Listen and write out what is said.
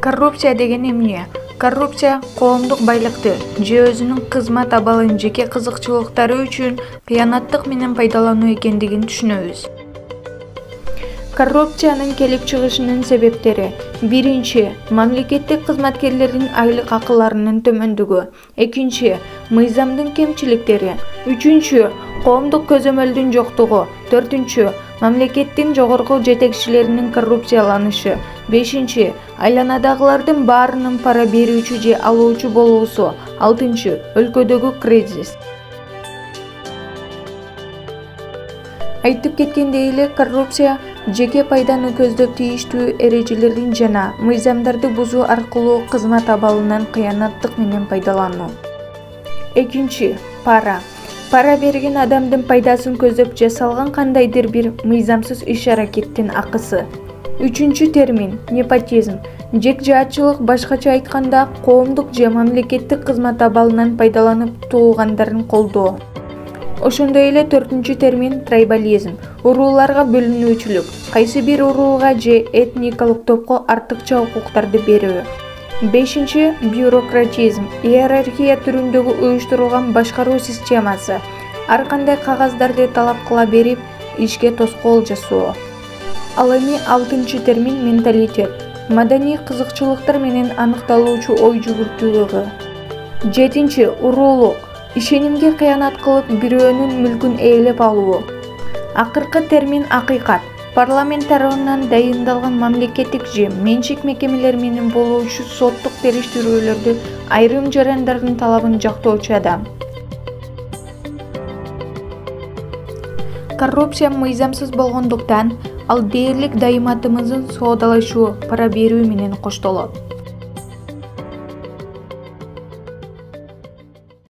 Коррупция деген эмне? Коррупция коомдук байлыкты же өзүнүн кызмат абалын жеке кызыкчылыктары үчүн кыянаттык менен пайдалануу экендигин түшүнөбүз. Коррупциянын келип чыгышынын себептери: биринчи, мамлекеттик кызматкерлердин айлык акыларынын төмөндүгү; экинчи, мыйзамдын кемчиликтери; үчүнчү, коомдук көзөмөлдүн жоктугу; төртүнчү, мамлекеттин жогорку жетекчилеринин коррупцияланышы; бешинчи, айланадагылардын баарынын пара берүүчү же алуучу болуусу; алтынчы, өлкөдөгү кризис. Айтып кеткендей эле, коррупция жеке пайданы көздөп тийиштүү эрежелердин жана мыйзамдарды бузуу аркылуу кызмат абалынан кыянаттык менен пайдалануу. Экинчи, пара. Пара берген адамдын пайдасын көздөп жасалган кандайдыр бир мыйзамсыз иш-аракеттин акысы. Үчүнчү термин – непотизм. Жекжаатчылык, башкача айтканда, коомдук же мамлекеттик кызмат абалынан пайдаланып туулгандарын колдоо. Ошондой эле төртүнчү термин – трайбализм. Урууларга бөлүнүүчүлүк, кайсы бир урууга же этникалык топко артыкча укуктарды берүү. Бешинчи – бюрократизм. Иерархия түрүндөгү уюштурулган башкаруу системасы. Ар кандай кагаздарды талап кыла берип, ишке тоскоол жасоо. Ал эми алтынчы термин – менталитет. Маданий кызыкчылыктар менен аныкталуучу ой жүгүртүүгө. Жетинчи – уруулук. Ишенимге кыянат кылып, бирөөнүн мүлкүн ээлеп алуу. Акыркы термин – акыйкат. Парламент тарабынан дайындалган мамлекеттик же менчик мекемелер менен болуучу соттук териштирүүлөрдө айрым жарандардын талабын жактоочу адам. Коррупция мыйзамсыз болгондуктан, ал дээрлик дайыматымыздын соодалашуу, пара берүү менен коштолот.